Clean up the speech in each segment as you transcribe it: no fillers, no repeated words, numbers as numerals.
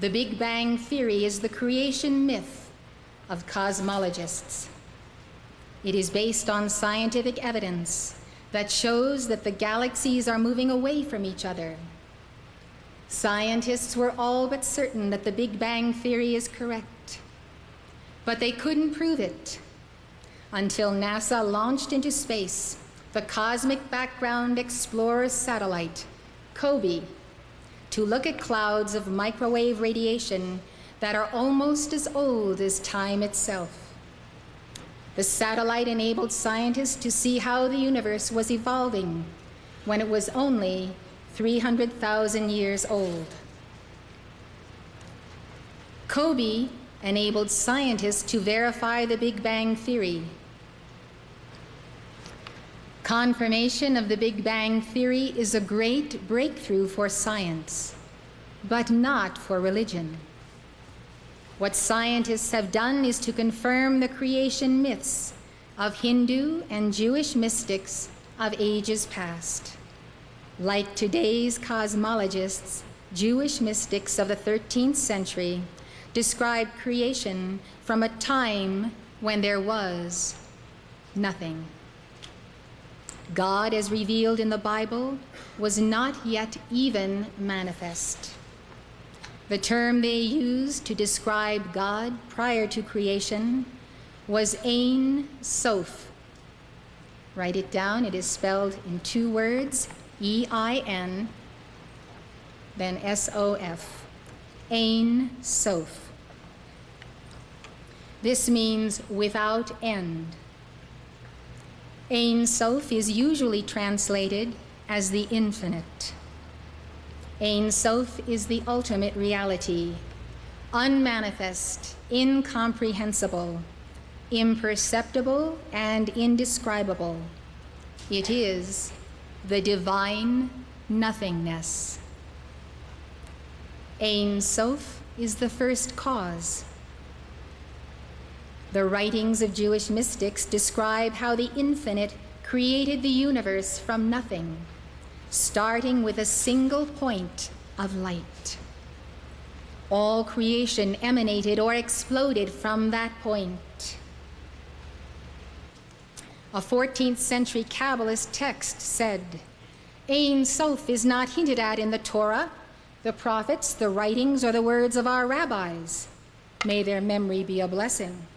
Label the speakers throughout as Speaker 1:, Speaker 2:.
Speaker 1: The Big Bang Theory is the creation myth of cosmologists. It is based on scientific evidence that shows that the galaxies are moving away from each other. Scientists were all but certain that the Big Bang Theory is correct, but they couldn't prove it until NASA launched into space the Cosmic Background Explorer satellite, COBE, to look at clouds of microwave radiation that are almost as old as time itself. The satellite enabled scientists to see how the universe was evolving when it was only 300,000 years old. COBE enabled scientists to verify the Big Bang Theory. Confirmation of the Big Bang Theory is a great breakthrough for science, but not for religion. What scientists have done is to confirm the creation myths of Hindu and Jewish mystics of ages past. Like today's cosmologists, Jewish mystics of the 13th century described creation from a time when there was nothing. God, as revealed in the Bible, was not yet even manifest. The term they used to describe God prior to creation was Ein Sof. Write it down. It is spelled in two words, E-I-N, then S-O-F. Ein Sof. This means without end. Ein Sof is usually translated as the infinite. Ein Sof is the ultimate reality, unmanifest, incomprehensible, imperceptible, and indescribable. It is the divine nothingness. Ein Sof is the first cause. The writings of Jewish mystics describe how the infinite created the universe from nothing, starting with a single point of light. All creation emanated or exploded from that point. A 14th century Kabbalist text said, Ein Sof is not hinted at in the Torah, the prophets, the writings, or the words of our rabbis. May their memory be a blessing.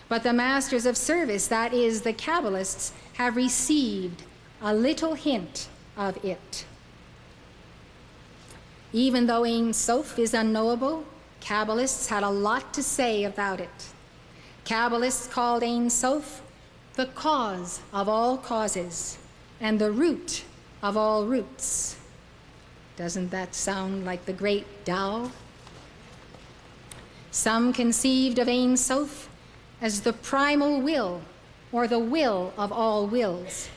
Speaker 1: But the masters of service, that is, the Kabbalists, have received a little hint of it. Even though Ein Sof is unknowable, Kabbalists had a lot to say about it. Kabbalists called Ein Sof the cause of all causes and the root of all roots. Doesn't that sound like the great Tao? Some conceived of Ein Sof as the primal will, or the will of all wills.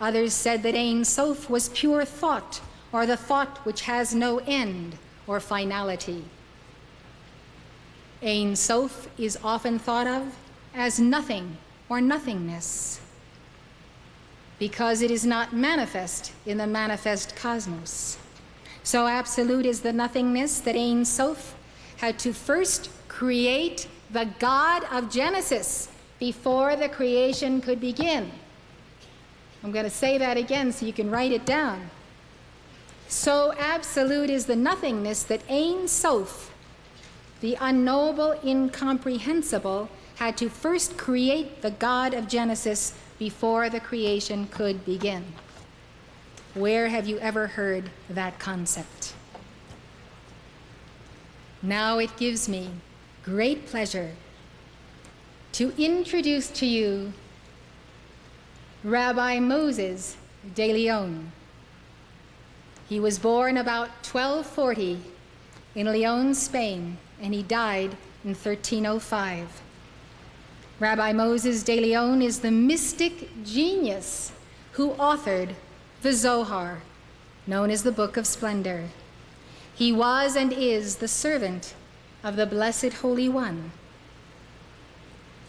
Speaker 1: Others said that Ein Sof was pure thought, or the thought which has no end or finality. Ein Sof is often thought of as nothing or nothingness, because it is not manifest in the manifest cosmos. So absolute is the nothingness that Ein Sof had to first create the God of Genesis before the creation could begin. I'm going to say that again so you can write it down. So absolute is the nothingness that Ein Sof, the unknowable, incomprehensible, had to first create the God of Genesis before the creation could begin. Where have you ever heard that concept? Now it gives me great pleasure to introduce to you Rabbi Moses de Leon. He was born about 1240 in Leon, Spain, and he died in 1305. Rabbi Moses de Leon is the mystic genius who authored the Zohar, known as the Book of Splendor. He was and is the servant of the Blessed Holy One.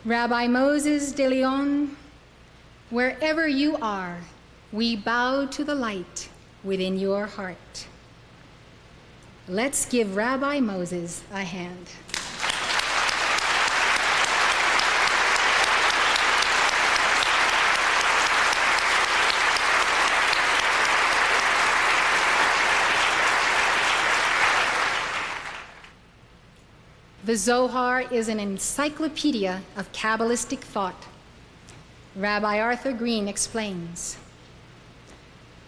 Speaker 1: Rabbi Moses de Leon, wherever you are, we bow to the light within your heart. Let's give Rabbi Moses a hand. The Zohar is an encyclopedia of Kabbalistic thought. Rabbi Arthur Green explains,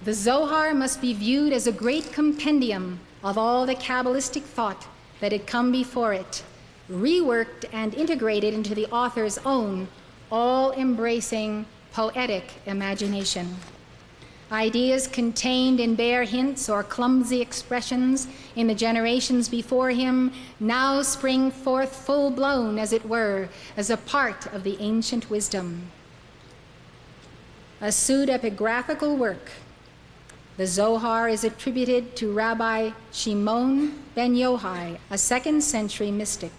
Speaker 1: the Zohar must be viewed as a great compendium of all the Kabbalistic thought that had come before it, reworked and integrated into the author's own all-embracing poetic imagination. Ideas contained in bare hints or clumsy expressions in the generations before him now spring forth full-blown, as it were, as a part of the ancient wisdom. A pseudepigraphical work, the Zohar is attributed to Rabbi Shimon ben Yochai, a 2nd century mystic.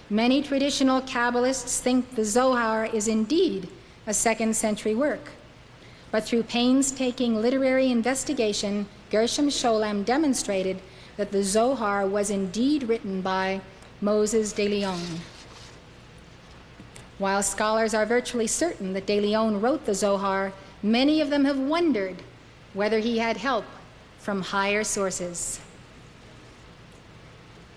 Speaker 1: Many traditional Kabbalists think the Zohar is indeed a 2nd century work. But through painstaking literary investigation, Gershom Scholem demonstrated that the Zohar was indeed written by Moses de Leon. While scholars are virtually certain that de Leon wrote the Zohar, many of them have wondered whether he had help from higher sources.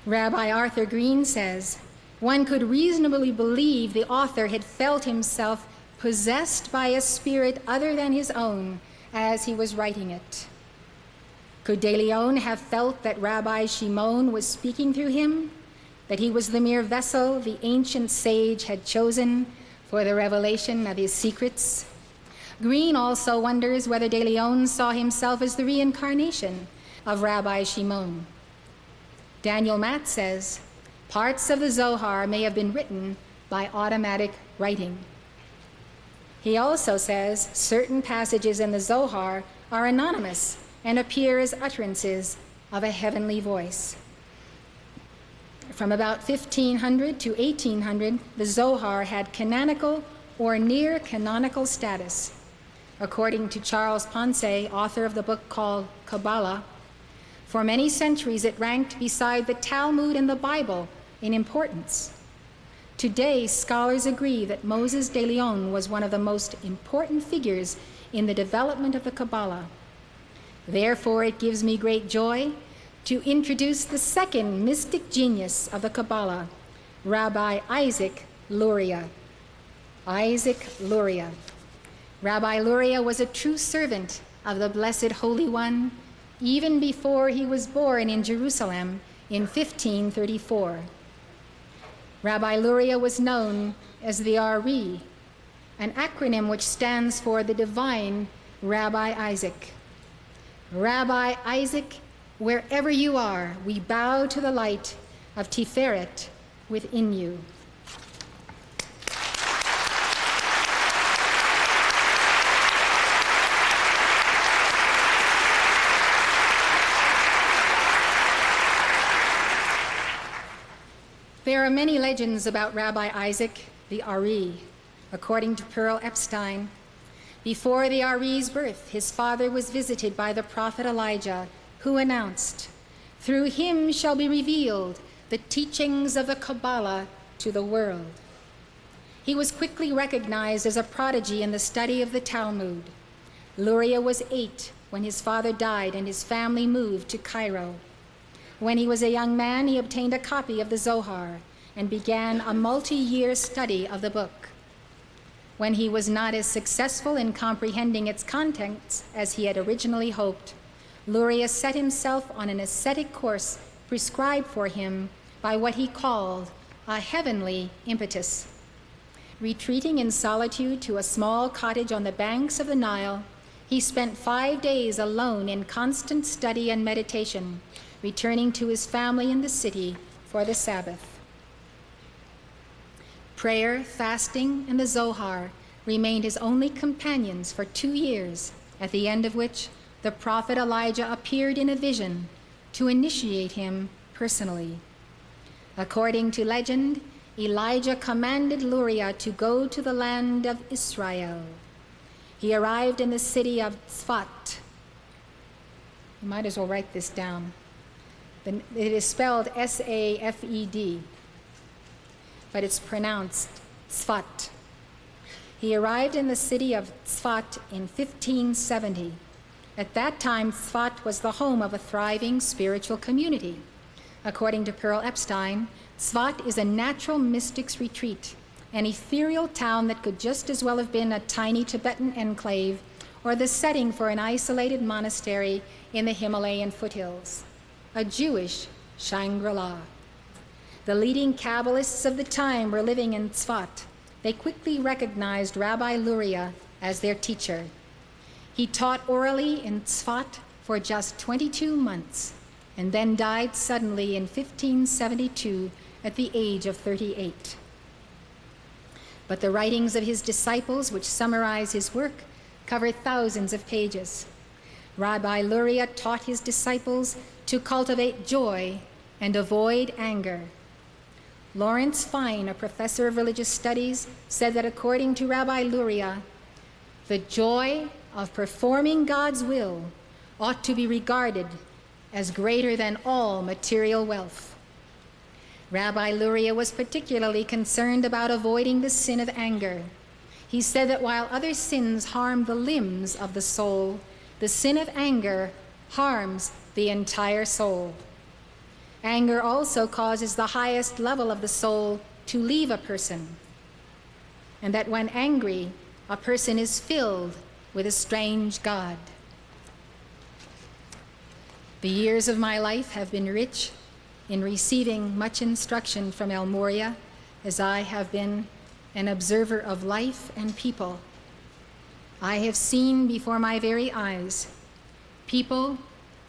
Speaker 1: Rabbi Arthur Green says, one could reasonably believe the author had felt himself possessed by a spirit other than his own as he was writing it. Could de Leon have felt that Rabbi Shimon was speaking through him, that he was the mere vessel the ancient sage had chosen for the revelation of his secrets? Green also wonders whether de Leon saw himself as the reincarnation of Rabbi Shimon. Daniel Matt says, parts of the Zohar may have been written by automatic writing. He also says certain passages in the Zohar are anonymous and appear as utterances of a heavenly voice. From about 1500 to 1800, the Zohar had canonical or near canonical status. According to Charles Ponce, author of the book called Kabbalah, for many centuries it ranked beside the Talmud and the Bible in importance. Today, scholars agree that Moses de Leon was one of the most important figures in the development of the Kabbalah. Therefore, it gives me great joy to introduce the second mystic genius of the Kabbalah, Rabbi Isaac Luria. Isaac Luria. Rabbi Luria was a true servant of the Blessed Holy One even before he was born in Jerusalem in 1534. Rabbi Luria was known as the Ari, an acronym which stands for the Divine Rabbi Isaac. Rabbi Isaac, wherever you are, we bow to the light of Tiferet within you. There are many legends about Rabbi Isaac, the Ari. According to Pearl Epstein, before the Ari's birth, his father was visited by the prophet Elijah, who announced, "Through him shall be revealed the teachings of the Kabbalah to the world." He was quickly recognized as a prodigy in the study of the Talmud. Luria was 8 when his father died and his family moved to Cairo. When he was a young man, he obtained a copy of the Zohar and began a multi-year study of the book. When he was not as successful in comprehending its contents as he had originally hoped, Luria set himself on an ascetic course prescribed for him by what he called a heavenly impetus. Retreating in solitude to a small cottage on the banks of the Nile, he spent 5 days alone in constant study and meditation, returning to his family in the city for the Sabbath. Prayer, fasting, and the Zohar remained his only companions for 2 years, at the end of which the prophet Elijah appeared in a vision to initiate him personally. According to legend, Elijah commanded Luria to go to the land of Israel. He arrived in the city of Tzfat. You might as well write this down. It is spelled S-A-F-E-D, but it's pronounced Tzfat. He arrived in the city of Tzfat in 1570. At that time, Tzfat was the home of a thriving spiritual community. According to Pearl Epstein, Tzfat is a natural mystic's retreat, an ethereal town that could just as well have been a tiny Tibetan enclave or the setting for an isolated monastery in the Himalayan foothills, a Jewish Shangri-La. The leading Kabbalists of the time were living in Tzfat. They quickly recognized Rabbi Luria as their teacher. He taught orally in Tzfat for just 22 months and then died suddenly in 1572 at the age of 38. But the writings of his disciples, which summarize his work, cover thousands of pages. Rabbi Luria taught his disciples to cultivate joy and avoid anger. Lawrence Fine, a professor of religious studies, said that according to Rabbi Luria, the joy of performing God's will ought to be regarded as greater than all material wealth. Rabbi Luria was particularly concerned about avoiding the sin of anger. He said that while other sins harm the limbs of the soul, the sin of anger harms the entire soul. Anger also causes the highest level of the soul to leave a person, and that when angry, a person is filled with a strange God. The years of my life have been rich in receiving much instruction from El Morya, as I have been an observer of life and people. I have seen before my very eyes people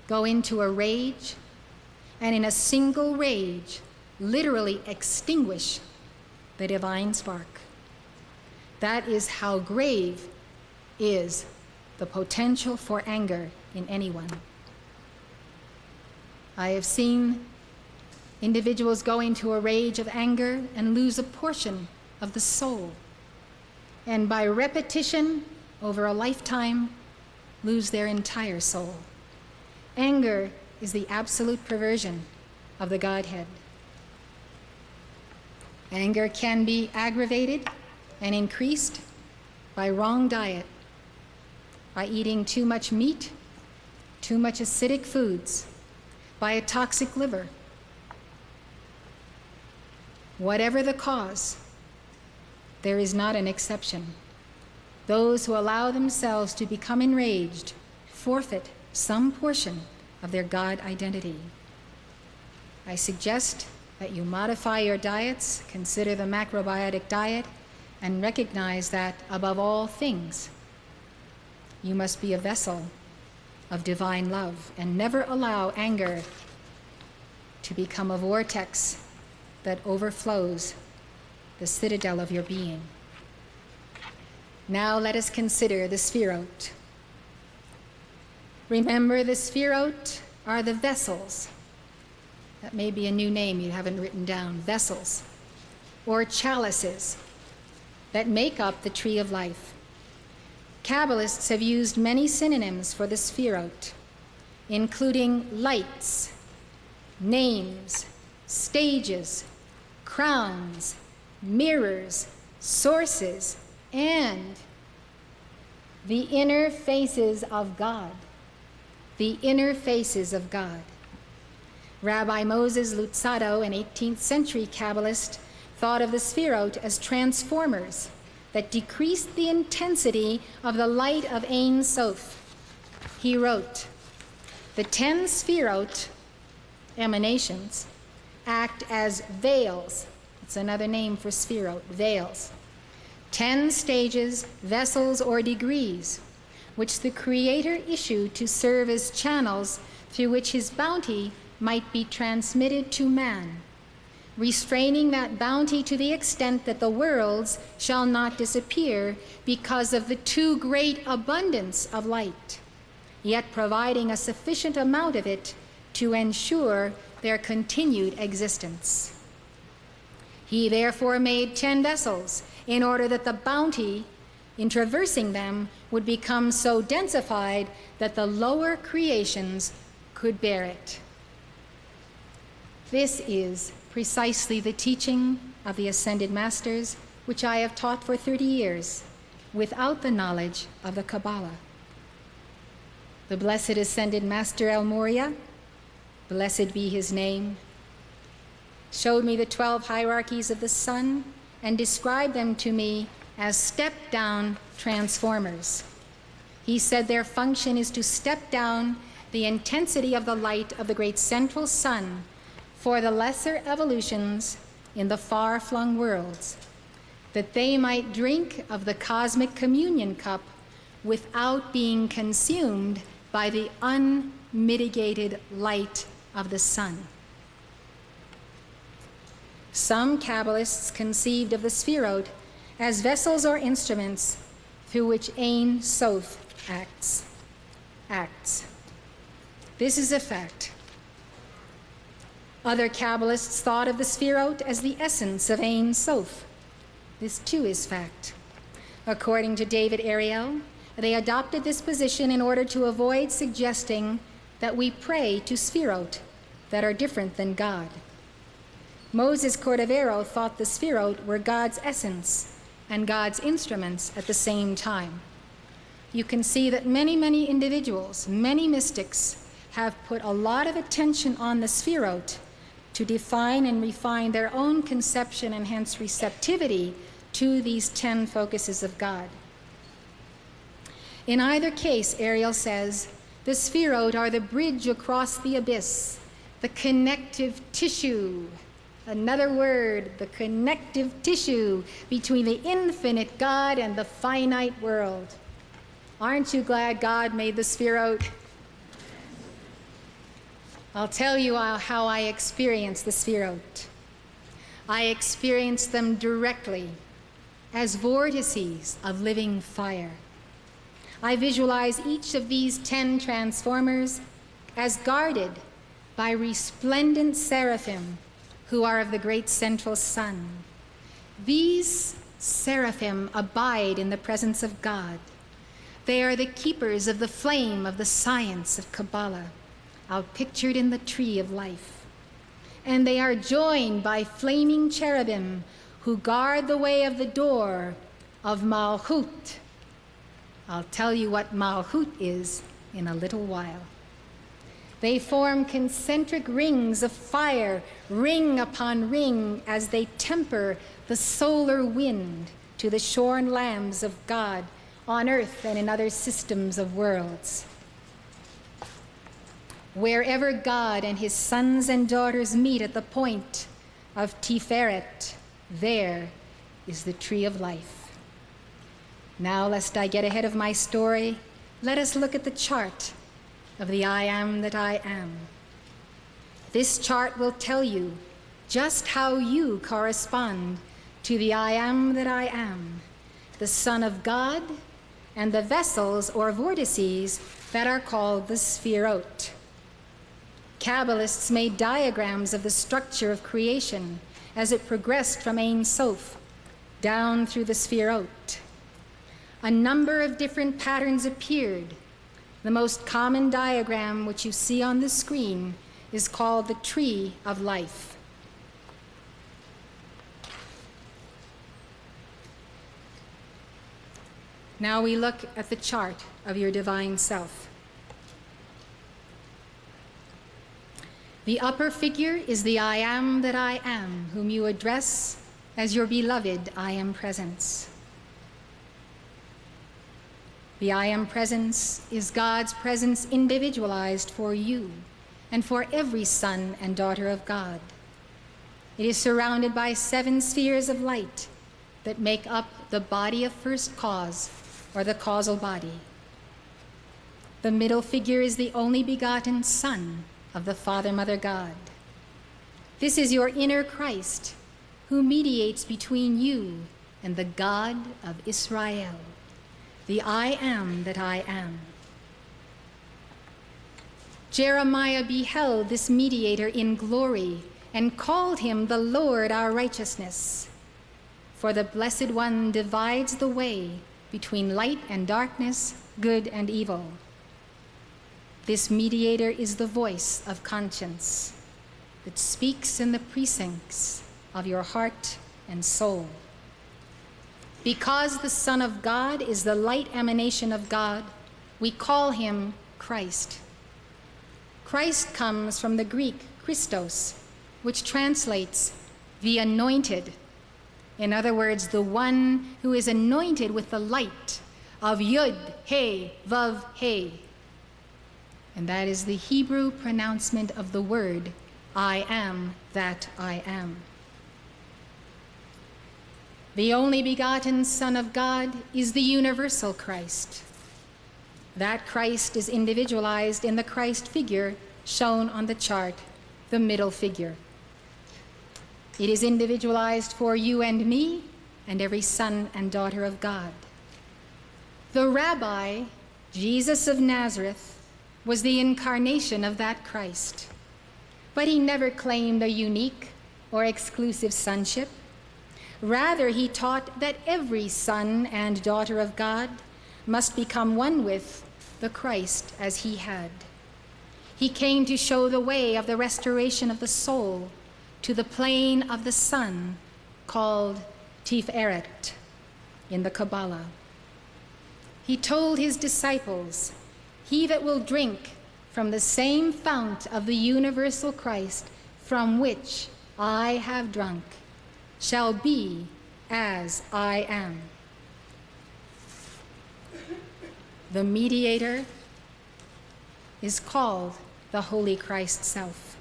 Speaker 1: go into a rage, and in a single rage, literally extinguish the divine spark. That is how grave is the potential for anger in anyone. I have seen individuals go into a rage of anger and lose a portion of the soul, and by repetition over a lifetime, lose their entire soul. Anger is the absolute perversion of the Godhead. Anger can be aggravated and increased by wrong diet, by eating too much meat, too much acidic foods, by a toxic liver. Whatever the cause, there is not an exception. Those who allow themselves to become enraged forfeit some portion of their God identity. I suggest that you modify your diets, consider the macrobiotic diet, and recognize that, above all things, you must be a vessel of divine love and never allow anger to become a vortex that overflows the citadel of your being. Now let us consider the Sphirot. Remember, the Sphirot are the vessels. That may be a new name you haven't written down. Vessels, or chalices, that make up the tree of life. Kabbalists have used many synonyms for the Sphirot, including lights, names, stages, crowns, mirrors, sources, and the inner faces of God. The inner faces of God. Rabbi Moses Luzzatto, an 18th century Kabbalist, thought of the Sphirot as transformers that decreased the intensity of the light of Ein Sof. He wrote, "The 10 Sphirot, emanations, act as veils." It's another name for Sphirot, veils. 10 stages, vessels, or degrees, which the Creator issued to serve as channels through which his bounty might be transmitted to man, restraining that bounty to the extent that the worlds shall not disappear because of the too great abundance of light, yet providing a sufficient amount of it to ensure their continued existence. He therefore made 10 vessels in order that the bounty in traversing them would become so densified that the lower creations could bear it. This is precisely the teaching of the Ascended Masters, which I have taught for 30 years, without the knowledge of the Kabbalah. The Blessed Ascended Master El Morya, blessed be his name, showed me the 12 hierarchies of the sun and described them to me as step-down transformers. He said their function is to step down the intensity of the light of the great central sun for the lesser evolutions in the far-flung worlds, that they might drink of the cosmic communion cup without being consumed by the unmitigated light of the sun. Some Kabbalists conceived of the Sphirot as vessels or instruments through which Ein Sof acts. This is a fact. Other Kabbalists thought of the Sphirot as the essence of Ein Sof. This too is fact. According to David Ariel, they adopted this position in order to avoid suggesting that we pray to Sphirot that are different than God. Moses Cordovero thought the Sphirot were God's essence and God's instruments at the same time. You can see that many individuals, many mystics, have put a lot of attention on the Sphirot to define and refine their own conception and hence receptivity to these 10 focuses of God. In either case, Ariel says, the Sphirot are the bridge across the abyss, the connective tissue. Another word, the connective tissue between the infinite God and the finite world. Aren't you glad God made the Sphirot? I'll tell you how I experience the Sphirot. I experience them directly as vortices of living fire. I visualize each of these 10 transformers as guarded by resplendent seraphim who are of the great central sun. These seraphim abide in the presence of God. They are the keepers of the flame of the science of Kabbalah, outpictured in the tree of life. And they are joined by flaming cherubim who guard the way of the door of Malchut. I'll tell you what Malchut is in a little while. They form concentric rings of fire, ring upon ring, as they temper the solar wind to the shorn lambs of God on earth and in other systems of worlds. Wherever God and his sons and daughters meet at the point of Tiferet, there is the tree of life. Now, lest I get ahead of my story, let us look at the chart of the I Am that I Am. This chart will tell you just how you correspond to the I Am that I Am, the Son of God, and the vessels or vortices that are called the Sphirot. Kabbalists made diagrams of the structure of creation as it progressed from Ein Sof down through the Sphirot. A number of different patterns appeared. The most common diagram, which you see on the screen, is called the Tree of Life. Now we look at the chart of your divine self. The upper figure is the I Am that I Am, whom you address as your beloved I Am Presence. The I Am Presence is God's presence individualized for you and for every son and daughter of God. It is surrounded by 7 spheres of light that make up the body of first cause, or the causal body. The middle figure is the only begotten Son of the Father, Mother God. This is your inner Christ, who mediates between you and the God of Israel, the I Am that I Am. Jeremiah beheld this mediator in glory and called him the Lord our righteousness. For the Blessed One divides the way between light and darkness, good and evil. This mediator is the voice of conscience. that speaks in the precincts of your heart and soul. Because the Son of God is the light emanation of God, we call him Christ. Christ comes from the Greek Christos, which translates the anointed. In other words, the one who is anointed with the light of Yud, He, Vav, He. And that is the Hebrew pronouncement of the word, I am that I am. The only begotten Son of God is the universal Christ. That Christ is individualized in the Christ figure shown on the chart, the middle figure. It is individualized for you and me and every son and daughter of God. The Rabbi, Jesus of Nazareth, was the incarnation of that Christ, but he never claimed a unique or exclusive sonship. Rather, he taught that every son and daughter of God must become one with the Christ as he had. He came to show the way of the restoration of the soul to the plane of the Son, called Tiferet in the Kabbalah. He told his disciples, "He that will drink from the same fount of the universal Christ from which I have drunk shall be as I am." The mediator is called the Holy Christ Self.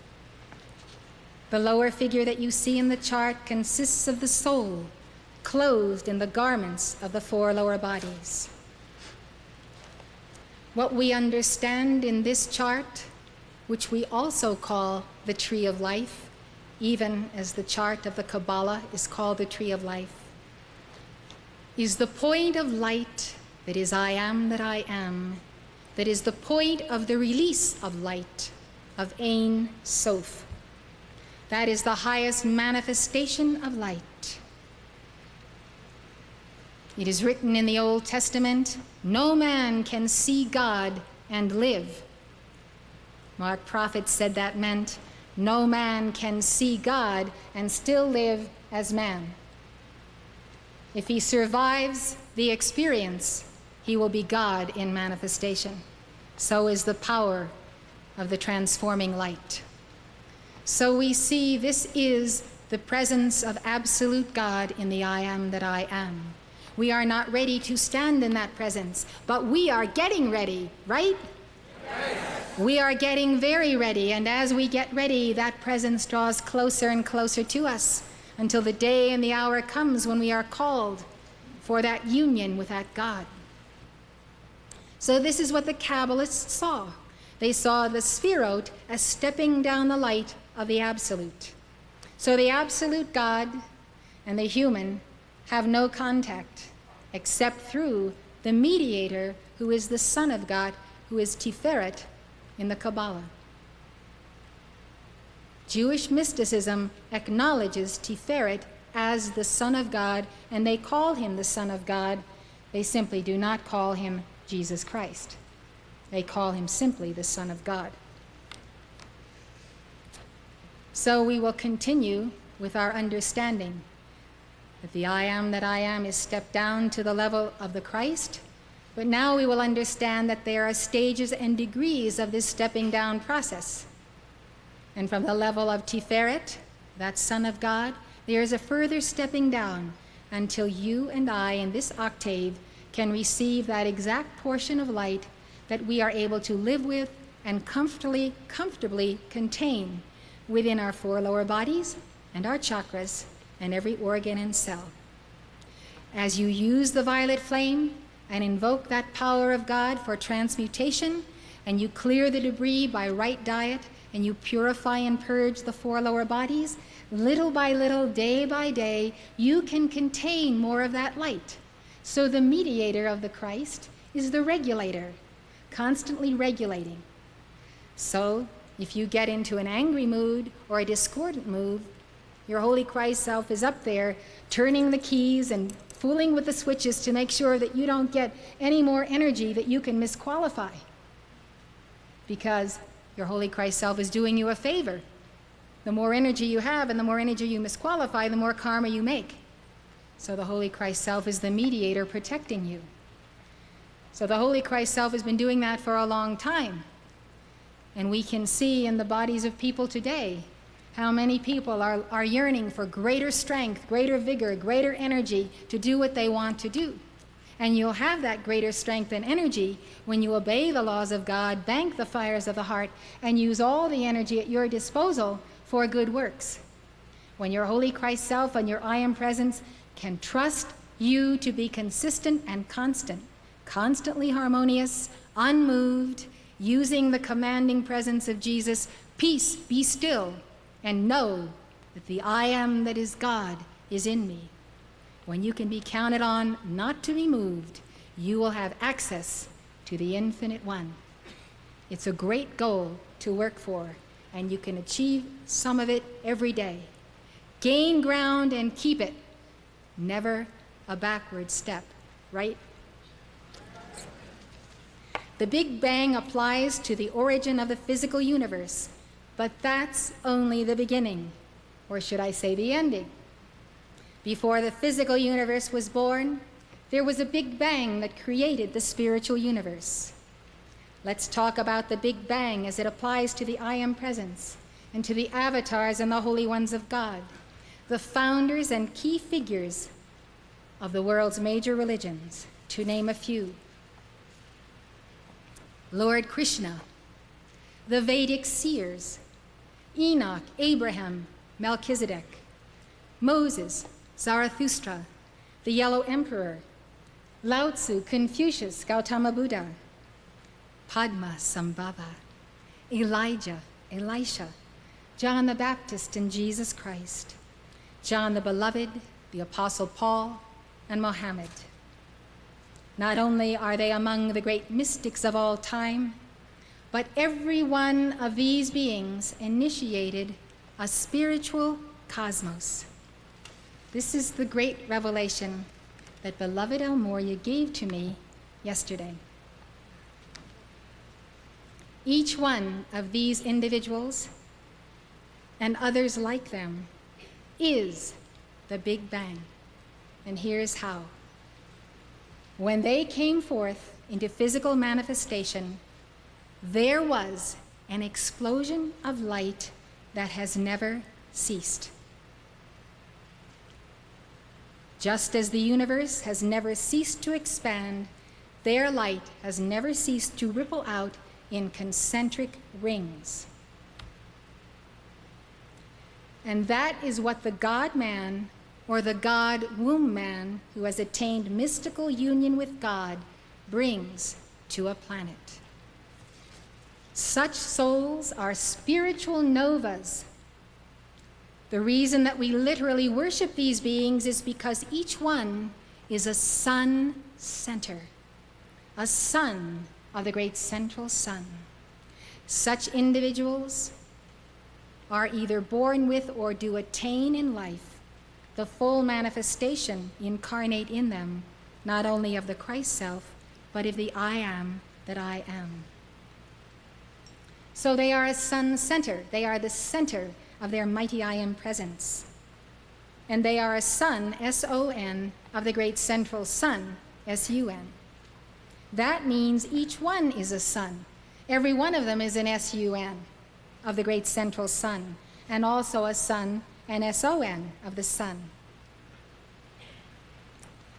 Speaker 1: The lower figure that you see in the chart consists of the soul, clothed in the garments of the four lower bodies. What we understand in this chart, which we also call the tree of life, even as the chart of the Kabbalah is called the tree of life, is the point of light that is I am that I am, that is the point of the release of light, of Ein Sof. That is the highest manifestation of light. It is written in the Old Testament, "No man can see God and live." Mark Prophet said that meant no man can see God and still live as man. If he survives the experience, he will be God in manifestation. So is the power of the transforming light. So we see this is the presence of absolute God in the I am that I am. We are not ready to stand in that presence, but we are getting ready, right? Yes. We are getting very ready, and as we get ready, that presence draws closer and closer to us until the day and the hour comes when we are called for that union with that God. So this is what the Kabbalists saw. They saw the Sphirot as stepping down the light of the Absolute. So the Absolute God and the human have no contact except through the mediator who is the Son of God, who is Tiferet in the Kabbalah. Jewish mysticism acknowledges Tiferet as the Son of God, and they call him the Son of God. They simply do not call him Jesus Christ. They call him simply the Son of God. So we will continue with our understanding that the I am that I am is stepped down to the level of the Christ, but now we will understand that there are stages and degrees of this stepping down process. And from the level of Tiferet, that Son of God, there is a further stepping down until you and I in this octave can receive that exact portion of light that we are able to live with and comfortably contain within our four lower bodies and our chakras and every organ and cell. As you use the violet flame and invoke that power of God for transmutation, and you clear the debris by right diet, and you purify and purge the four lower bodies, little by little, day by day, you can contain more of that light. So the mediator of the Christ is the regulator, constantly regulating. So if you get into an angry mood or a discordant mood, your Holy Christ Self is up there turning the keys and fooling with the switches to make sure that you don't get any more energy that you can misqualify. Because your Holy Christ Self is doing you a favor The more energy you have and the more energy you misqualify, the more karma you make. So the Holy Christ Self is the mediator protecting you. So the Holy Christ Self has been doing that for a long time. And we can see in the bodies of people today how many people are yearning for greater strength, greater vigor, greater energy to do what they want to do. And you'll have that greater strength and energy when you obey the laws of God, bank the fires of the heart, and use all the energy at your disposal for good works. When your Holy Christ Self and your I Am Presence can trust you to be consistent and constant, constantly harmonious, unmoved, using the commanding presence of Jesus, peace, be still, and know that the I Am that is God is in me. When you can be counted on not to be moved, you will have access to the Infinite One. It's a great goal to work for, and you can achieve some of it every day. Gain ground and keep it. Never a backward step, right? The Big Bang applies to the origin of the physical universe, but that's only the beginning, or should I say the ending. Before the physical universe was born, there was a Big Bang that created the spiritual universe. Let's talk about the Big Bang as it applies to the I Am Presence and to the avatars and the Holy Ones of God, the founders and key figures of the world's major religions, to name a few. Lord Krishna, the Vedic seers, Enoch, Abraham, Melchizedek, Moses, Zarathustra, the Yellow Emperor, Lao Tzu, Confucius, Gautama Buddha, Padma, Sambhava, Elijah, Elisha, John the Baptist and Jesus Christ, John the Beloved, the Apostle Paul, and Mohammed. Not only are they among the great mystics of all time, but every one of these beings initiated a spiritual cosmos. This is the great revelation that beloved El Morya gave to me yesterday. Each one of these individuals and others like them is the Big Bang. And here's how. When they came forth into physical manifestation, there was an explosion of light that has never ceased. Just as the universe has never ceased to expand, their light has never ceased to ripple out in concentric rings. And that is what the God-man, or the God-womb man, who has attained mystical union with God, brings to a planet. Such souls are spiritual novas. The reason that we literally worship these beings is because each one is a sun center, a son of the great central sun. Such individuals are either born with or do attain in life the full manifestation incarnate in them, not only of the Christ self, but of the I Am that I am. So they are a sun center. They are the center of their mighty I Am presence. And they are a son, S-O-N, of the great central sun, S-U-N. That means each one is a sun. Every one of them is an S-U-N of the great central sun, and also a sun, an S-O-N of the sun.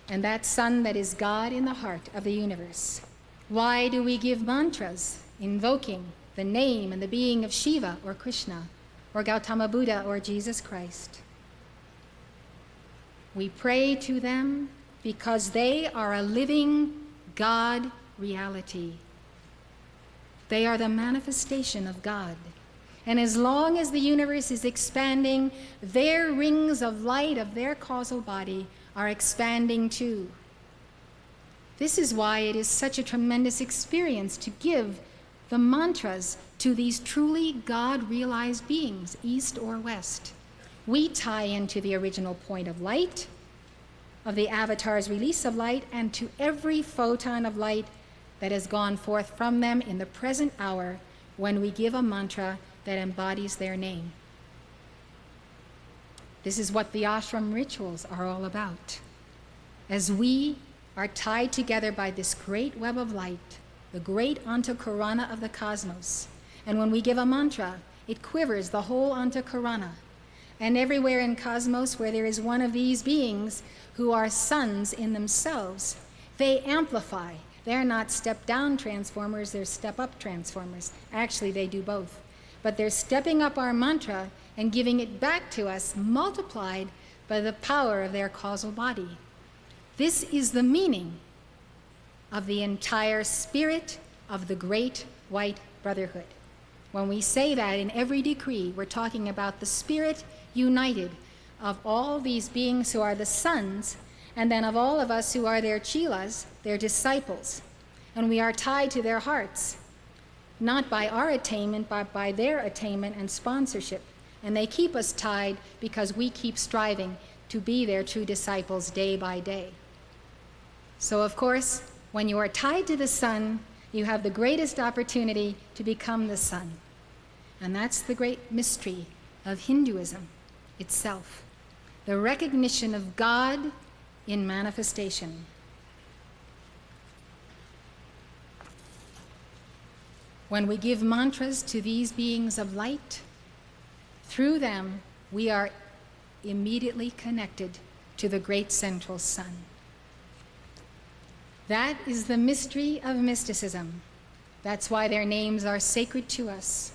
Speaker 1: And that sun that is God in the heart of the universe. Why do we give mantras invoking the name and the being of Shiva or Krishna or Gautama Buddha or Jesus Christ? We pray to them because they are a living God reality. They are the manifestation of God. And as long as the universe is expanding, their rings of light of their causal body are expanding too. This is why it is such a tremendous experience to give the mantras to these truly God-realized beings, east or west. We tie into the original point of light, of the avatar's release of light, and to every photon of light that has gone forth from them in the present hour when we give a mantra that embodies their name. This is what the ashram rituals are all about. As we are tied together by this great web of light, the great Antakarana of the cosmos, and when we give a mantra, it quivers the whole Antakarana. And everywhere in cosmos where there is one of these beings who are suns in themselves, they amplify. They're not step-down transformers, they're step-up transformers. Actually, they do both. But they're stepping up our mantra and giving it back to us, multiplied by the power of their causal body. This is the meaning of the entire spirit of the Great White Brotherhood. When we say that in every decree, we're talking about the spirit united of all these beings who are the sons, and then of all of us who are their chelas, their disciples. And we are tied to their hearts, not by our attainment, but by their attainment and sponsorship. And they keep us tied because we keep striving to be their true disciples day by day. So of course, when you are tied to the sun, you have the greatest opportunity to become the sun. And that's the great mystery of Hinduism itself, the recognition of God in manifestation. When we give mantras to these beings of light, through them we are immediately connected to the great central sun. That is the mystery of mysticism. That's why their names are sacred to us.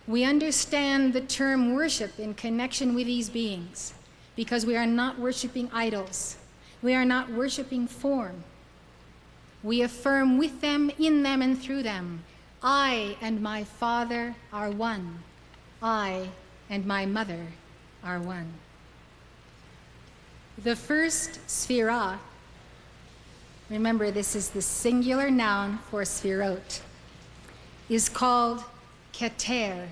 Speaker 1: We understand the term worship in connection with these beings because we are not worshiping idols. We are not worshiping form. We affirm with them, in them, and through them, I and my Father are one. I and my mother are one. The first sphira, remember this is the singular noun for sphirot, is called Keter.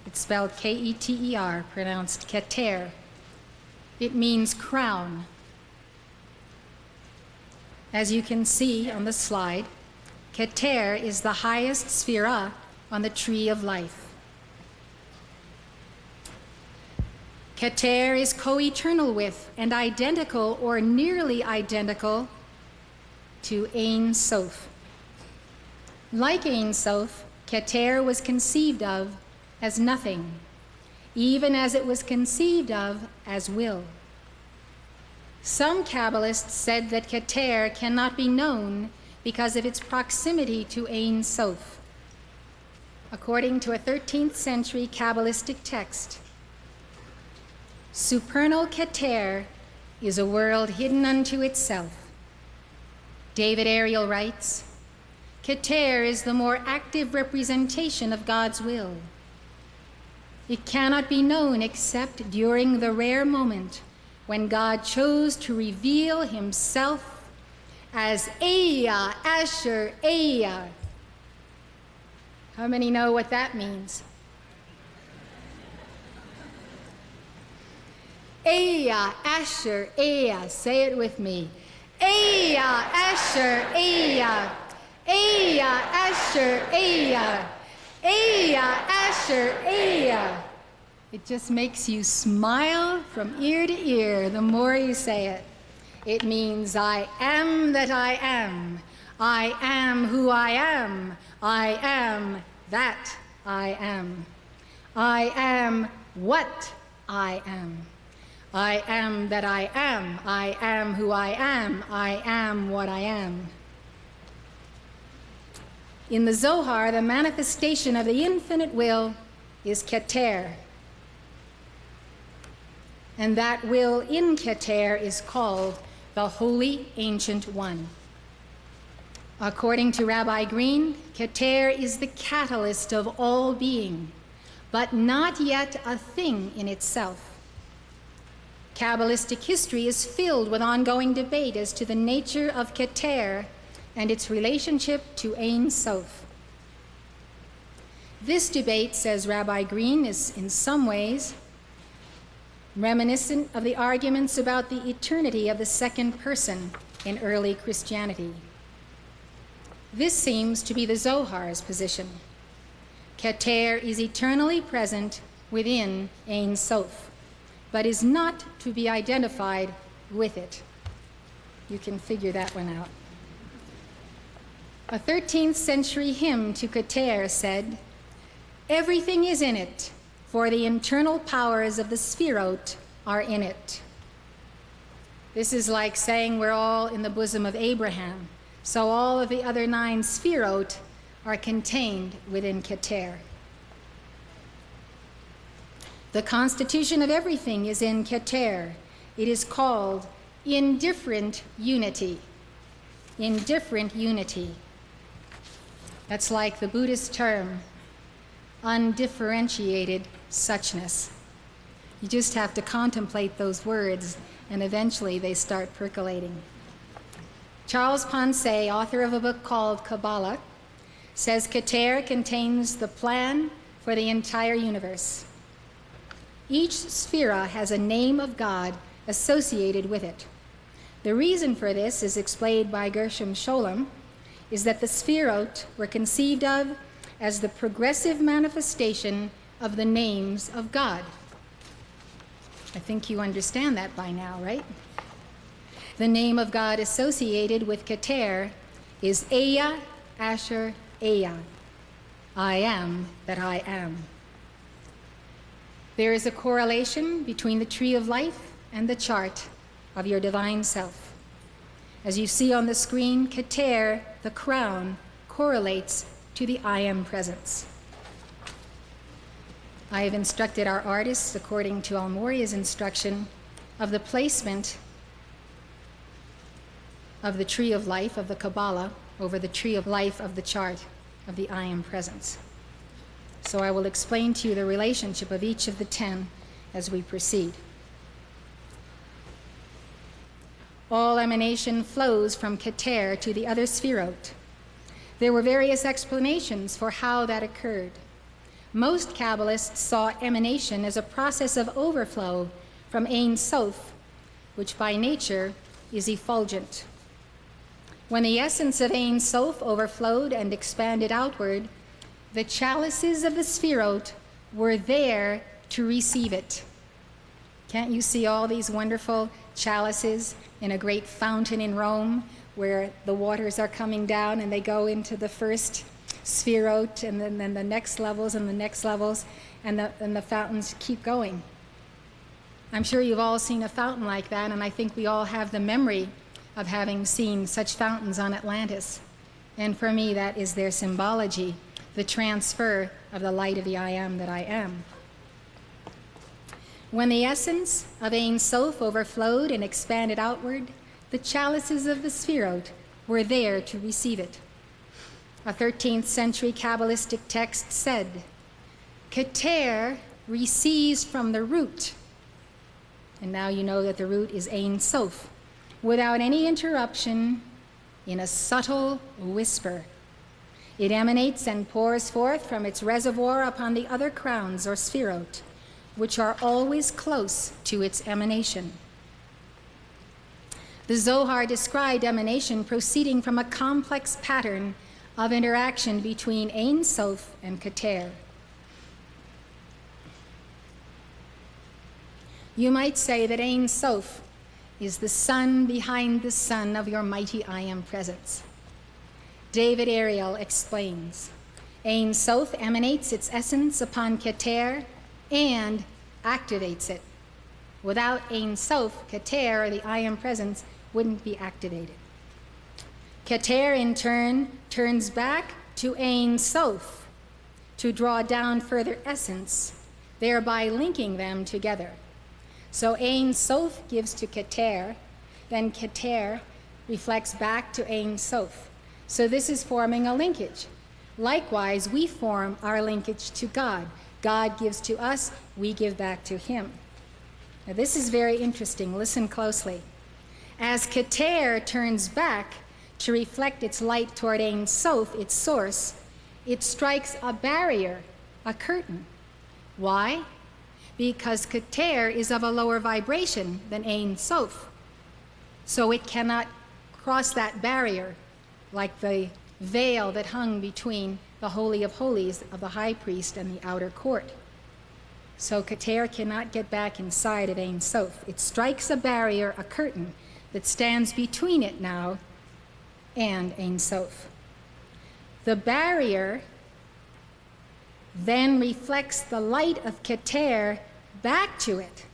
Speaker 1: It's spelled K-E-T-E-R, pronounced Keter. It means crown. As you can see on the slide, Keter is the highest sphira on the tree of life. Keter is co-eternal with and identical or nearly identical to Ein Sof. Like Ein Sof, Keter was conceived of as nothing, even as it was conceived of as will. Some Kabbalists said that Keter cannot be known because of its proximity to Ein Sof. According to a 13th century Kabbalistic text, supernal Keter is a world hidden unto itself. David Ariel writes, Keter is the more active representation of God's will. It cannot be known except during the rare moment when God chose to reveal himself as Eya, Asher, Eya. How many know what that means? Eya, Asher, Eya. Say it with me. Eya, Asher, Eya. Eya, Asher, Eya. Eya, Asher, Eya. It just makes you smile from ear to ear the more you say it. It means I am that I am. I am who I am. I am that I am. I am what I am. I am that I am. I am who I am. I am what I am. In the Zohar, the manifestation of the infinite will is Keter. And that will in Keter is called the Holy Ancient One. According to Rabbi Green, Keter is the catalyst of all being, but not yet a thing in itself. Kabbalistic history is filled with ongoing debate as to the nature of Keter and its relationship to Ein Sof. This debate, says Rabbi Green, is in some ways reminiscent of the arguments about the eternity of the second person in early Christianity. This seems to be the Zohar's position. Keter is eternally present within Ein Sof, but is not to be identified with it. You can figure that one out. A 13th century hymn to Keter said, "Everything is in it, for the internal powers of the Sphirot are in it." This is like saying we're all in the bosom of Abraham, so all of the other 9 Sphirot are contained within Keter. The constitution of everything is in Keter. It is called indifferent unity. Indifferent unity. That's like the Buddhist term, undifferentiated suchness. You just have to contemplate those words, and eventually they start percolating. Charles Pensée, author of a book called Kabbalah, says Keter contains the plan for the entire universe. Each sphera has a name of God associated with it. The reason for this is explained by Gershom Scholem, is that the Sphirot were conceived of as the progressive manifestation of the names of God. I think you understand that by now, right? The name of God associated with Keter is Eya, Asher, Eya. I am that I am. There is a correlation between the tree of life and the chart of your divine self. As you see on the screen, Keter, the crown, correlates to the I am presence. I have instructed our artists, according to Almoria's instruction, of the placement of the tree of life of the Kabbalah over the tree of life of the chart of the I am presence. So I will explain to you the relationship of each of the 10 as we proceed. All emanation flows from Keter to the other Sphirot. There were various explanations for how that occurred. Most Kabbalists saw emanation as a process of overflow from Ein Sof, which by nature is effulgent. When the essence of Ein Sof overflowed and expanded outward, the chalices of the Sphirot were there to receive it. Can't you see all these wonderful chalices in a great fountain in Rome where the waters are coming down and they go into the first Sphirot and then the next levels and the next levels, and the fountains keep going? I'm sure you've all seen a fountain like that, and I think we all have the memory of having seen such fountains on Atlantis. And for me, that is their symbology, the transfer of the light of the I am that I am. When the essence of Ein Sof overflowed and expanded outward, the chalices of the Sphirot were there to receive it. A 13th century Kabbalistic text said, Keter receives from the root, and now you know that the root is Ein Sof, without any interruption, in a subtle whisper. It emanates and pours forth from its reservoir upon the other crowns or Sphirot, which are always close to its emanation. The Zohar described emanation proceeding from a complex pattern of interaction between Ein Sof and Keter. You might say that Ein Sof is the sun behind the sun of your mighty I am presence. David Ariel explains, Ein Sof emanates its essence upon Keter and activates it. Without Ein Sof, Keter, or the I am presence, wouldn't be activated. Keter, in turn, turns back to Ein Sof to draw down further essence, thereby linking them together. So Ein Sof gives to Keter, then Keter reflects back to Ein Sof. So this is forming a linkage. Likewise, we form our linkage to God. God gives to us, we give back to him. Now this is very interesting. Listen closely. As Keter turns back to reflect its light toward Ein Sof, its source, it strikes a barrier, a curtain. Why? Because Keter is of a lower vibration than Ein Sof. So it cannot cross that barrier like the veil that hung between the Holy of Holies of the high priest and the outer court. So Keter cannot get back inside of Ein Sof. It strikes a barrier, a curtain, that stands between it now and Ein Sof. The barrier then reflects the light of Keter back to it.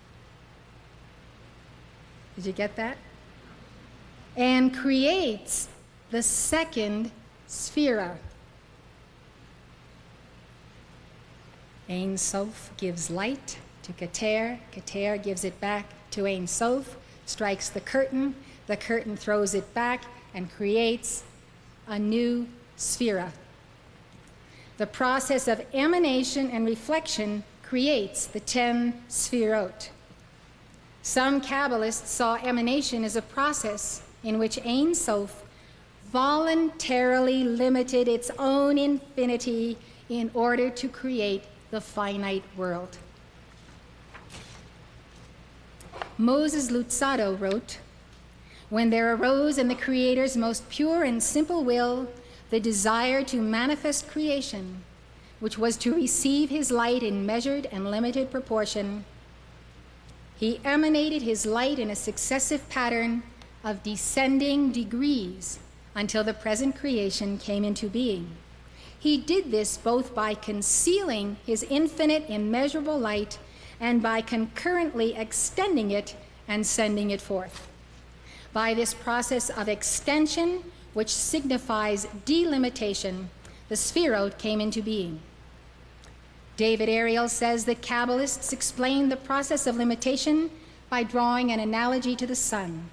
Speaker 1: Did you get that? And creates the second sphera. Ein Sof gives light to Keter. Keter gives it back to Ein Sof, strikes the curtain throws it back, and creates a new sphera. The process of emanation and reflection creates the 10 sphirot. Some Kabbalists saw emanation as a process in which Ein Sof voluntarily limited its own infinity in order to create the finite world. Moses Luzzatto wrote, "When there arose in the Creator's most pure and simple will the desire to manifest creation, which was to receive his light in measured and limited proportion, he emanated his light in a successive pattern of descending degrees until the present creation came into being. He did this both by concealing his infinite, immeasurable light and by concurrently extending it and sending it forth. By this process of extension, which signifies delimitation, the Sphirot came into being." David Ariel says that Kabbalists explain the process of limitation by drawing an analogy to the sun.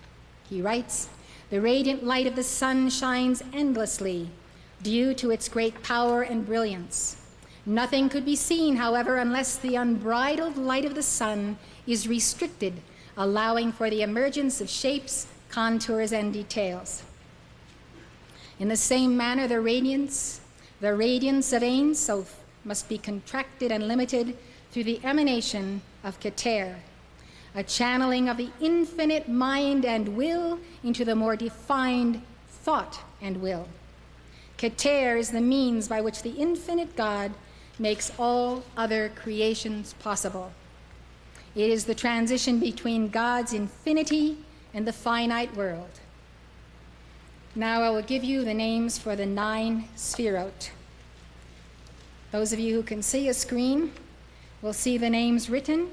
Speaker 1: He writes, "The radiant light of the sun shines endlessly due to its great power and brilliance. Nothing could be seen, however, unless the unbridled light of the sun is restricted, allowing for the emergence of shapes, contours, and details. In the same manner, the radiance of Ein Sof must be contracted and limited through the emanation of Keter, a channeling of the infinite mind and will into the more defined thought and will. Keter is the means by which the infinite God makes all other creations possible. It is the transition between God's infinity and the finite world." Now I will give you the names for the 9 Sphirot. Those of you who can see a screen will see the names written.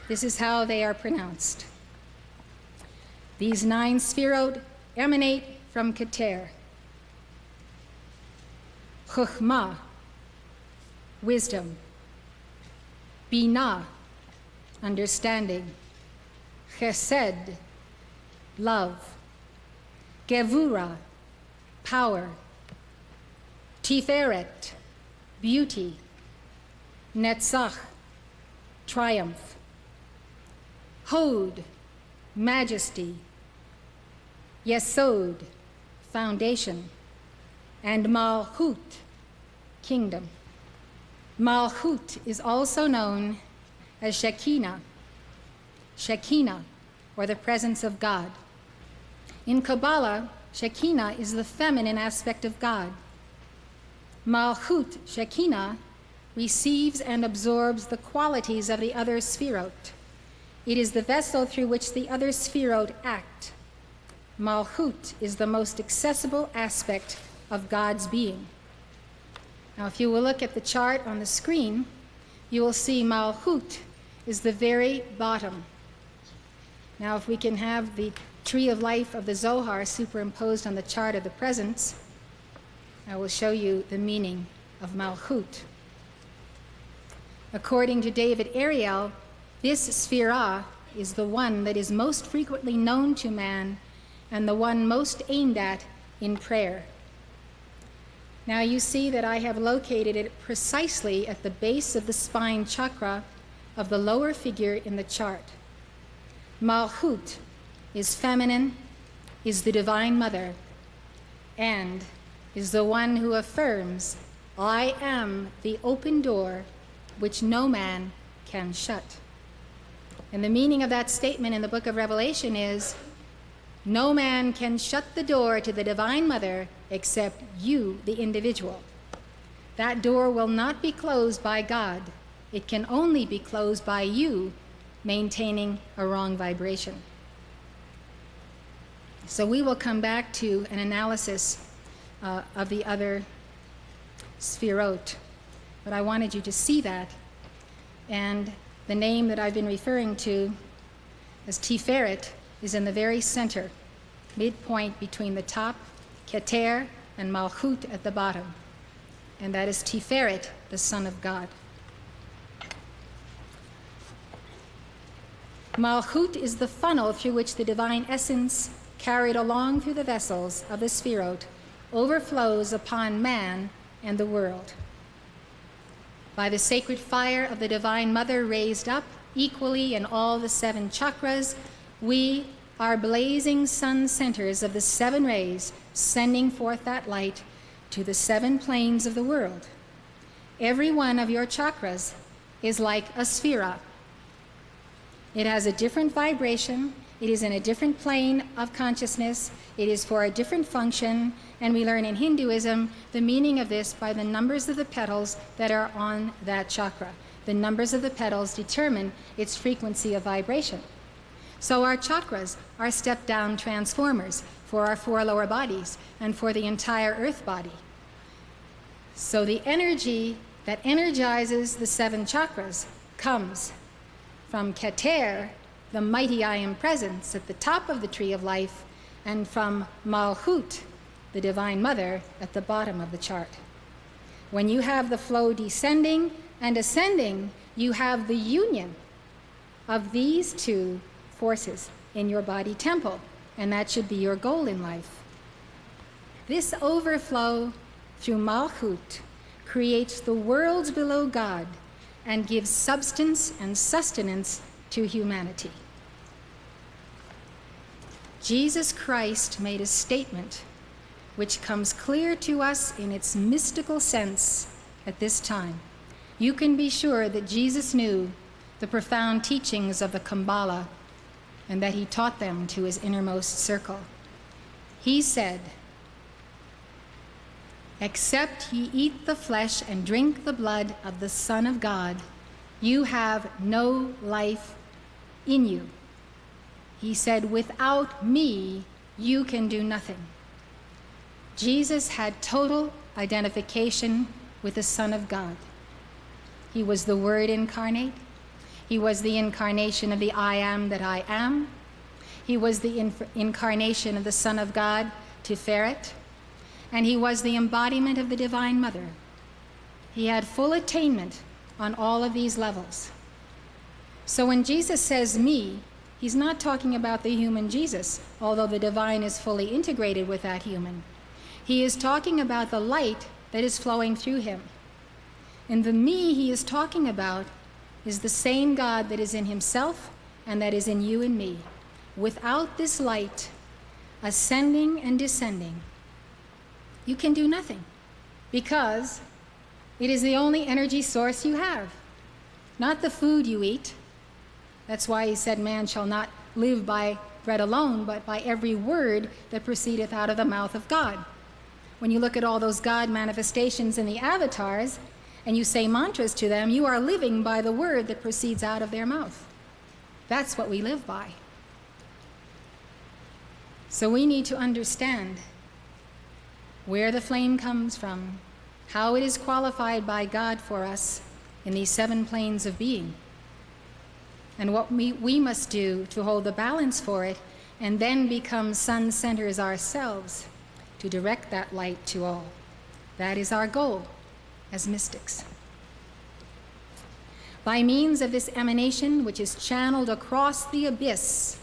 Speaker 1: This is how they are pronounced. These 9 Sphirot emanate from Keter. Chokhmah, wisdom. Binah, understanding. Chesed, love. Gevurah, power. Tiferet, beauty. Netzach, triumph. Hod, majesty. Yesod, foundation. And Malchut, kingdom. Malchut is also known as Shekinah, or the presence of God. In Kabbalah, Shekinah is the feminine aspect of God. Malchut, Shekinah, receives and absorbs the qualities of the other Sphirot. It is the vessel through which the other Sphirot act. Malchut is the most accessible aspect of God's being. Now, if you will look at the chart on the screen, you will see Malchut is the very bottom. Now, if we can have the tree of life of the Zohar superimposed on the chart of the presence, I will show you the meaning of Malchut. According to David Ariel, this Sphirah is the one that is most frequently known to man and the one most aimed at in prayer. Now you see that I have located it precisely at the base of the spine chakra of the lower figure in the chart. Malchut is feminine, is the Divine Mother, and is the one who affirms, "I am the open door which no man can shut." And the meaning of that statement in the book of Revelation is, no man can shut the door to the Divine Mother except you, the individual. That door will not be closed by God It can only be closed by you maintaining a wrong vibration. So we will come back to an analysis of the other sphirot, but I wanted you to see that. And the name that I've been referring to as Tiferet is in the very center, midpoint between the top, Keter, and Malchut at the bottom. And that is Tiferet, the Son of God. Malchut is the funnel through which the divine essence, carried along through the vessels of the sphirot, overflows upon man and the world. By the sacred fire of the Divine Mother raised up equally in all the 7 chakras, we are blazing sun centers of the 7 rays, sending forth that light to the 7 planes of the world. Every one of your chakras is like a sphira. It has a different vibration, it is in a different plane of consciousness, it is for a different function, and we learn in Hinduism the meaning of this by the numbers of the petals that are on that chakra. The numbers of the petals determine its frequency of vibration. So our chakras are step-down transformers for our 4 lower bodies and for the entire earth body. So the energy that energizes the 7 chakras comes from Keter, the mighty I Am Presence at the top of the tree of life, and from Malchut, the Divine Mother, at the bottom of the chart. When you have the flow descending and ascending, you have the union of these 2 forces in your body temple, and that should be your goal in life. This overflow through Malchut creates the worlds below God and gives substance and sustenance to humanity. Jesus Christ made a statement which comes clear to us in its mystical sense at this time. You can be sure that Jesus knew the profound teachings of the Kabbalah and that he taught them to his innermost circle. He said, "Except ye eat the flesh and drink the blood of the Son of God, you have no life in you." He said, "Without me, you can do nothing." Jesus had total identification with the Son of God. He was the Word incarnate. He was the incarnation of the I Am that I Am. He was the incarnation of the Son of God, Tiferet. And he was the embodiment of the Divine Mother. He had full attainment on all of these levels. So when Jesus says me, he's not talking about the human Jesus, although the divine is fully integrated with that human. He is talking about the light that is flowing through him. And the me he is talking about is the same God that is in himself and that is in you and me. Without this light ascending and descending, you can do nothing, because it is the only energy source you have, not the food you eat. That's why he said man shall not live by bread alone, but by every word that proceedeth out of the mouth of God. When you look at all those God manifestations in the avatars and you say mantras to them, you are living by the word that proceeds out of their mouth. That's what we live by. So we need to understand where the flame comes from, how it is qualified by God for us in these 7 planes of being, and what we must do to hold the balance for it, and then become sun centers ourselves to direct that light to all. That is our goal as mystics. By means of this emanation, which is channeled across the abyss,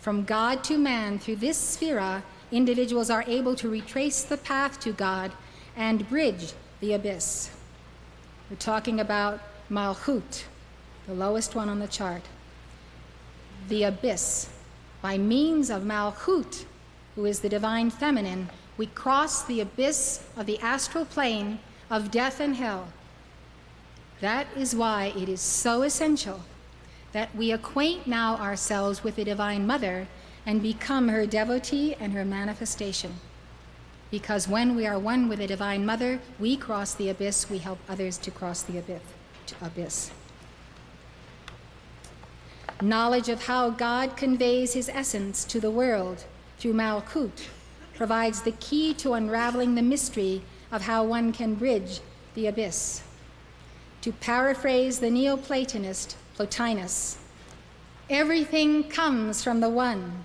Speaker 1: from God to man through this sphera, individuals are able to retrace the path to God and bridge the abyss. We're talking about Malchut, the lowest one on the chart. The abyss. By means of Malchut, who is the divine feminine, we cross the abyss of the astral plane of death and hell. That is why it is so essential that we acquaint now ourselves with the Divine Mother and become her devotee and her manifestation. Because when we are one with the Divine Mother, we cross the abyss, we help others to cross the abyss. Knowledge of how God conveys his essence to the world through Malkut provides the key to unraveling the mystery of how one can bridge the abyss. To paraphrase the Neoplatonist Plotinus, everything comes from the one,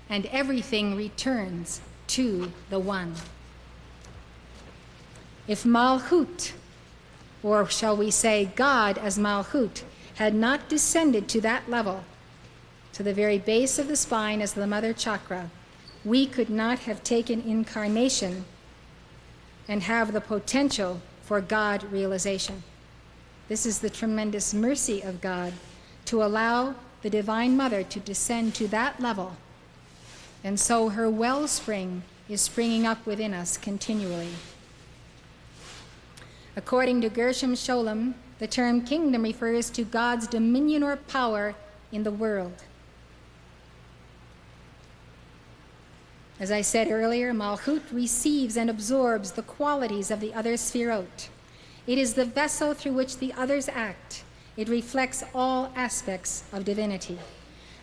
Speaker 1: and everything returns to the one. If Malchut, or shall we say God as Malchut, had not descended to that level, to the very base of the spine as the mother chakra, we could not have taken incarnation and have the potential for God realization. This is the tremendous mercy of God to allow the Divine Mother to descend to that level, and so her wellspring is springing up within us continually. According to Gershom Scholem, the term kingdom refers to God's dominion or power in the world. As I said earlier, Malchut receives and absorbs the qualities of the other Sfirot. It is the vessel through which the others act. It reflects all aspects of divinity.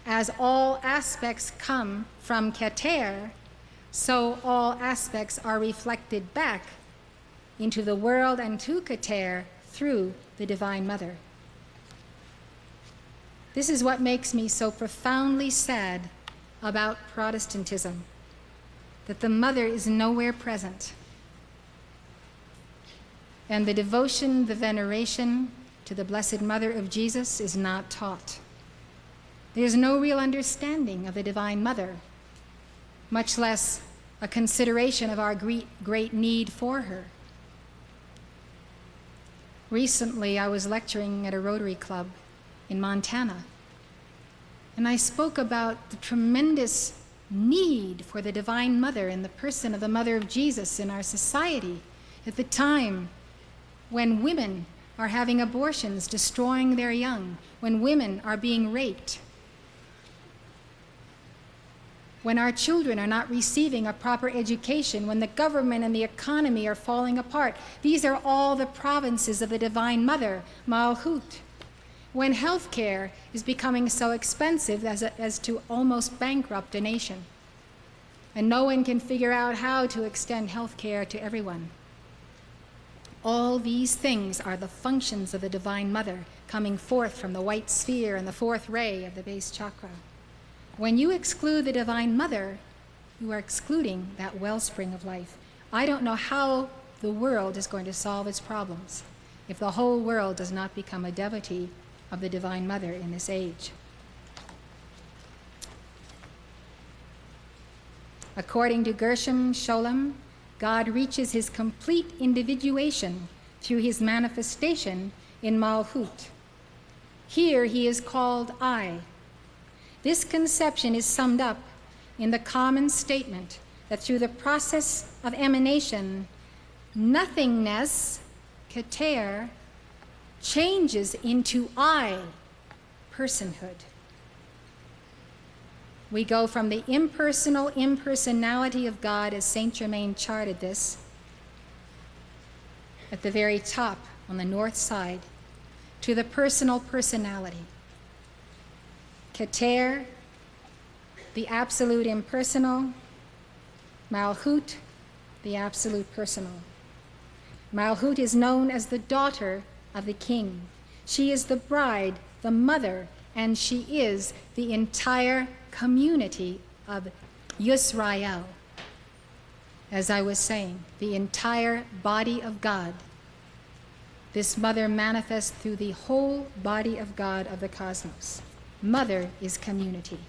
Speaker 1: As all aspects come from Keter, so all aspects are reflected back into the world and to Keter through the Divine Mother. This is what makes me so profoundly sad about Protestantism, that the Mother is nowhere present. And the devotion, the veneration to the Blessed Mother of Jesus is not taught. There's no real understanding of the Divine Mother, much less a consideration of our great need for her. Recently, I was lecturing at a Rotary Club in Montana, and I spoke about the tremendous need for the Divine Mother in the person of the Mother of Jesus in our society at the time when women are having abortions, destroying their young, when women are being raped, when our children are not receiving a proper education, when the government and the economy are falling apart. These are all the provinces of the Divine Mother, Malchut. When health care is becoming so expensive as to almost bankrupt a nation, and no one can figure out how to extend health care to everyone. All these things are the functions of the Divine Mother coming forth from the white sphere and the fourth ray of the base chakra. When you exclude the Divine Mother, you are excluding that wellspring of life. I don't know how the world is going to solve its problems if the whole world does not become a devotee of the Divine Mother in this age. According to Gershom Scholem, God reaches his complete individuation through his manifestation in Malchut. Here he is called I. This conception is summed up in the common statement that through the process of emanation, nothingness, Keter, changes into I, personhood. We go from the impersonal impersonality of God, as Saint Germain charted this, at the very top on the north side, to the personal personality. Keter, the absolute impersonal. Malchut, the absolute personal. Malchut is known as the daughter of the king. She is the bride, the mother, and she is the entire community of Yisrael. As I was saying, the entire body of God. This mother manifests through the whole body of God of the cosmos. Mother is community.